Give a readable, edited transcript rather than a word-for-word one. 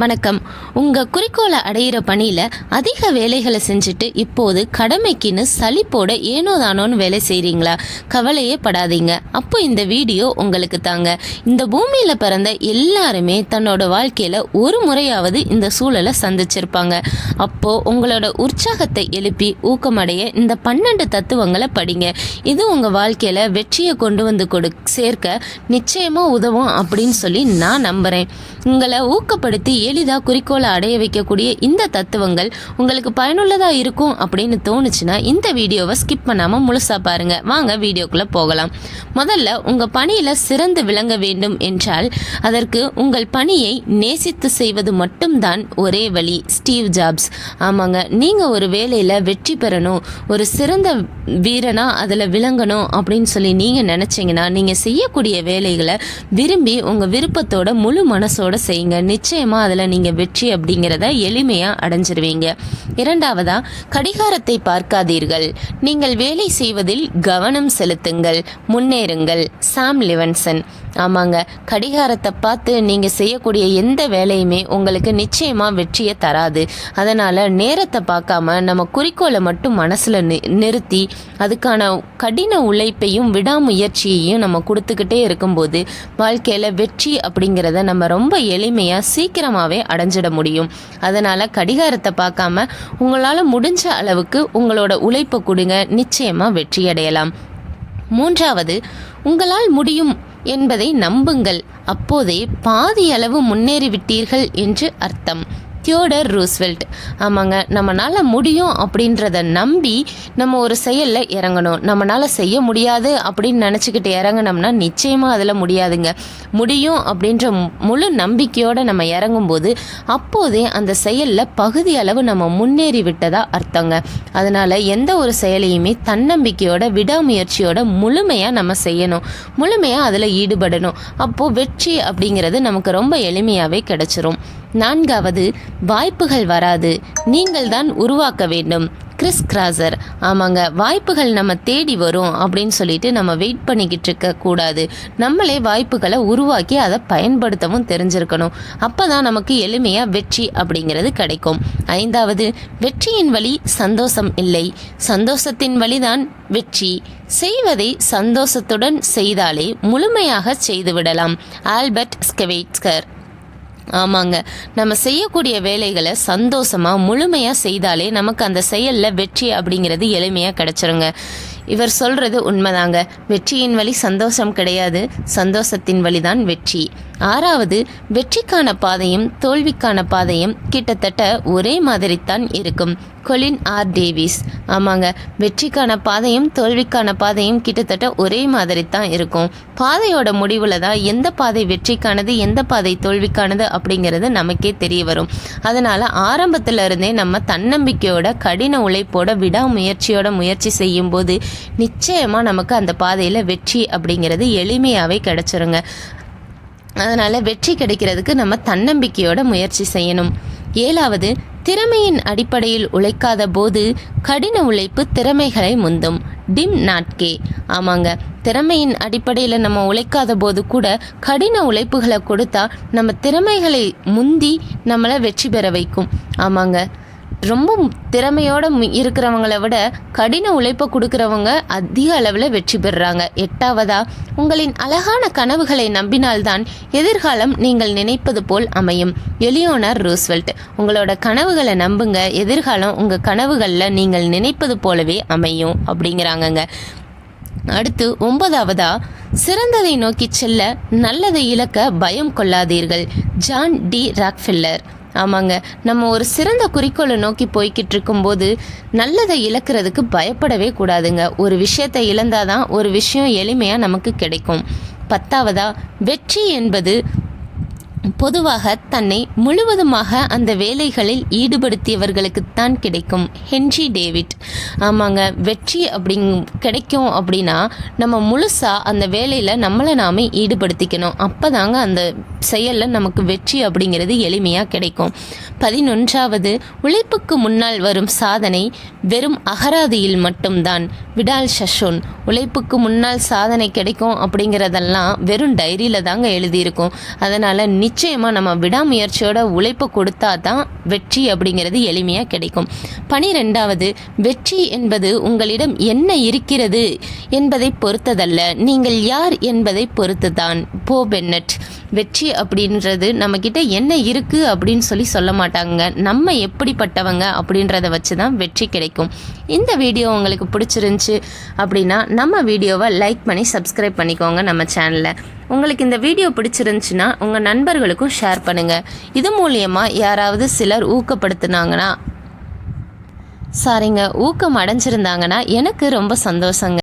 வணக்கம். உங்கள் குறிக்கோளை அடையிற பணியில் அதிக வேலைகளை செஞ்சுட்டு இப்போது கடமைக்குன்னு சலிப்போட ஏனோ தானோன்னு வேலை செய்கிறீங்களா? கவலையே படாதீங்க. அப்போ இந்த வீடியோ உங்களுக்கு தாங்க. இந்த பூமியில் பிறந்த எல்லாருமே தன்னோட வாழ்க்கையில் ஒரு முறையாவது இந்த சூழலை சந்திச்சிருப்பாங்க. அப்போது உங்களோட உற்சாகத்தை எழுப்பி ஊக்கமடைய இந்த 12 தத்துவங்களை படிங்க. இது உங்கள் வாழ்க்கையில் வெற்றியை கொண்டு வந்து சேர்க்க நிச்சயமாக உதவும் அப்படின்னு சொல்லி நான் நம்புகிறேன். உங்களை ஊக்கப்படுத்தி எளிதாக குறிக்கோளை அடைய வைக்கக்கூடிய இந்த தத்துவங்கள் உங்களுக்கு பயனுள்ளதாக இருக்கும் அப்படின்னு தோணுச்சுன்னா இந்த வீடியோவை ஸ்கிப் பண்ணாமல் முழுசாக பாருங்கள். வாங்க வீடியோக்குள்ளே போகலாம். முதல்ல உங்கள் பணியில் சிறந்து விளங்க வேண்டும் என்றால் அதற்கு உங்கள் பணியை நேசித்து செய்வது மட்டும்தான் ஒரே வழி. Steve jobs. ஆமாங்க, நீங்கள் ஒரு வேலையில் வெற்றி பெறணும், ஒரு சிறந்த வீரனா அதில் விளங்கணும் அப்படின்னு சொல்லி நீங்கள் நினச்சிங்கன்னா நீங்கள் செய்யக்கூடிய வேலைகளை விரும்பி உங்கள் விருப்பத்தோட முழு மனசோட செய்யுங்க. நிச்சயமாக அதில் நீங்கள் வெற்றி அப்படிங்கிறத எளிமையாக அடைஞ்சிருவீங்க. இரண்டாவதா, கடிகாரத்தை பார்க்காதீர்கள், நீங்கள் வேலை செய்வதில் கவனம் செலுத்துங்கள், முன்னேறுங்கள். சாம் லிவன்சன். ஆமாங்க, கடிகாரத்தை பார்த்து நீங்கள் செய்யக்கூடிய எந்த வேலையுமே உங்களுக்கு நிச்சயமாக வெற்றியை தராது. அதனால் நேரத்தை பார்க்காம நம்ம குறிக்கோளை மட்டும் மனசில் நிறுத்தி அதுக்கான கடின உழைப்பையும் விடாமுயற்சியையும் நம்ம கொடுத்துக்கிட்டே இருக்கும்போது வாழ்க்கையில் வெற்றி அப்படிங்கிறத நம்ம ரொம்ப எளிமையாக சீக்கிரமாகவே அடைஞ்சிட முடியும். அதனால் கடிகாரத்தை பார்க்காம உங்களால் முடிஞ்ச அளவுக்கு உங்களோட உழைப்பை கொடுங்க. நிச்சயமாக வெற்றி அடையலாம். மூன்றாவது, உங்களால் முடியும் என்பதை நம்புங்கள், அப்போதே பாதி அளவு முன்னேறிவிட்டீர்கள் என்று அர்த்தம். Theodore Roosevelt. ஆமாங்க, நம்மளால் முடியும் அப்படின்றத நம்பி நம்ம ஒரு செயலில் இறங்கணும். நம்மளால் செய்ய முடியாது அப்படின்னு நினச்சிக்கிட்டு இறங்கினோம்னா நிச்சயமாக அதில் முடியாதுங்க. முடியும் அப்படின்ற முழு நம்பிக்கையோடு நம்ம இறங்கும்போது அப்போதே அந்த செயலில் பகுதி அளவு நம்ம முன்னேறி விட்டதா அர்த்தங்க. அதனால் எந்த ஒரு செயலையுமே தன்னம்பிக்கையோட விடாமுயற்சியோட முழுமையாக நம்ம செய்யணும், முழுமையாக அதில் ஈடுபடணும். அப்போது வெற்றி அப்படிங்கிறது நமக்கு ரொம்ப எளிமையாகவே கிடைச்சிரும். நான்காவது, வாய்ப்புகள் வராது, நீங்கள் தான் உருவாக்க வேண்டும். Chris grosser. ஆமாங்க, வாய்ப்புகள் நம்ம தேடி வரும் அப்படின்னு சொல்லிட்டு நம்ம வெயிட் பண்ணிக்கிட்டு இருக்க கூடாது. நம்மளே வாய்ப்புகளை உருவாக்கி அதை பயன்படுத்தவும் தெரிஞ்சிருக்கணும். அப்போ தான் நமக்கு எளிமையாக வெற்றி அப்படிங்கிறது கிடைக்கும். ஐந்தாவது, வெற்றியின் வழி சந்தோஷம் இல்லை, சந்தோஷத்தின் வழிதான் வெற்றி. செய்வதை சந்தோஷத்துடன் செய்தாலே முழுமையாக செய்துவிடலாம். ஆல்பர்ட் ஸ்கெவைட்ஸ்கர். ஆமாங்க, நம்ம செய்யக்கூடிய வேலைகளை சந்தோஷமாக முழுமையாக செய்தாலே நமக்கு அந்த செயலில் வெற்றி அப்படிங்கிறது எளிமையாக கிடச்சிருங்க. இவர் சொல்கிறது உண்மைதாங்க. வெற்றியின் வழி சந்தோஷம் கிடையாது, சந்தோஷத்தின் வழிதான் வெற்றி. ஆறாவது, வெற்றிக்கான பாதையும் தோல்விக்கான பாதையும் கிட்டத்தட்ட ஒரே மாதிரித்தான் இருக்கும். Colin R Davis. ஆமாங்க, வெற்றிக்கான பாதையும் தோல்விக்கான பாதையும் கிட்டத்தட்ட ஒரே மாதிரி தான் இருக்கும். பாதையோட முடிவில் தான் எந்த பாதை வெற்றிக்கானது எந்த பாதை தோல்விக்கானது அப்படிங்கிறது நமக்கே தெரிய வரும். அதனால் ஆரம்பத்தில் இருந்தே நம்ம தன்னம்பிக்கையோட கடின உழைப்போட விடாமுயற்சியோட முயற்சி செய்யும் போது நிச்சயமாக நமக்கு அந்த பாதையில் வெற்றி அப்படிங்கிறது எளிமையாகவே கிடச்சிருங்க. அதனால் வெற்றி கிடைக்கிறதுக்கு நம்ம தன்னம்பிக்கையோட முயற்சி செய்யணும். ஏழாவது, திறமையின் அடிப்படையில் உழைக்காத போது கடின உழைப்பு திறமைகளை முந்தும். டிம் நாட்கே. ஆமாங்க, திறமையின் அடிப்படையில் நம்ம உழைக்காத போது கூட கடின உழைப்புகளை கொடுத்தா நம்ம திறமைகளை முந்தி நம்மளை வெற்றி பெற வைக்கும். ஆமாங்க, ரொம்ப திறமையோடு இருக்கிறவங்களை விட கடின உழைப்பை கொடுக்குறவங்க அதிக அளவில் வெற்றி பெறுறாங்க. எட்டாவதா, உங்களின் அழகான கனவுகளை நம்பினால்தான் எதிர்காலம் நீங்கள் நினைப்பது போல் அமையும். எலியோனர் ரூஸ்வெல்ட். உங்களோட கனவுகளை நம்புங்க, எதிர்காலம் உங்கள் கனவுகளில் நீங்கள் நினைப்பது போலவே அமையும் அப்படிங்கிறாங்கங்க. அடுத்து 9வதா, சிறந்ததை நோக்கி செல்ல நல்லதை இழக்க பயம் கொள்ளாதீர்கள். John D Rockefeller. ஆமாங்க, நம்ம ஒரு சிறந்த குறிக்கோளை நோக்கி போய்கிட்டு இருக்கும்போது நல்லதை இழக்கிறதுக்கு பயப்படவே கூடாதுங்க. ஒரு விஷயத்தை இழந்தாதான் ஒரு விஷயம் எளிமையாக நமக்கு கிடைக்கும். 10வதா, வெற்றி என்பது பொதுவாக தன்னை முழுவதுமாக அந்த வேலைகளில் ஈடுபடுத்தியவர்களுக்குத்தான் கிடைக்கும். Henry David. ஆமாங்க, வெற்றி கிடைக்கும் அப்படின்னா நம்ம முழுசாக அந்த வேலையில் நம்மளை நாமே ஈடுபடுத்திக்கணும். அப்போ தாங்க அந்த செயலில் நமக்கு வெற்றி அப்படிங்கிறது எளிமையாக கிடைக்கும். 11வது, உழைப்புக்கு முன்னால் வரும் சாதனை வெறும் அகராதியில் மட்டும்தான். விடால் ஷஷோன். உழைப்புக்கு முன்னால் சாதனை கிடைக்கும் அப்படிங்கிறதெல்லாம் வெறும் டைரியில் தாங்க எழுதியிருக்கும். அதனால் நிச்சயமாக நம்ம விடாமுயற்சியோட உழைப்பை கொடுத்தா தான் வெற்றி அப்படிங்கிறது எளிமையாக கிடைக்கும். 12வது, வெற்றி என்பது உங்களிடம் என்ன இருக்கிறது என்பதை பொறுத்ததல்ல, நீங்கள் யார் என்பதை பொறுத்து தான். போ பென்னட். வெற்றி அப்படின்றது நம்மக்கிட்ட என்ன இருக்குது அப்படின்னு சொல்ல மாட்டாங்க, நம்ம எப்படிப்பட்டவங்க அப்படின்றத வச்சு தான் வெற்றி கிடைக்கும். இந்த வீடியோ உங்களுக்கு பிடிச்சிருந்துச்சு அப்படின்னா நம்ம வீடியோவை லைக் பண்ணி சப்ஸ்கிரைப் பண்ணிக்கோங்க நம்ம சேனலை. உங்களுக்கு இந்த வீடியோ பிடிச்சிருந்துச்சுன்னா உங்கள் நண்பர்களுக்கும் ஷேர் பண்ணுங்கள். இது மூலியமாக யாராவது சிலர் ஊக்கம் அடைஞ்சிருந்தாங்கன்னா எனக்கு ரொம்ப சந்தோஷங்க.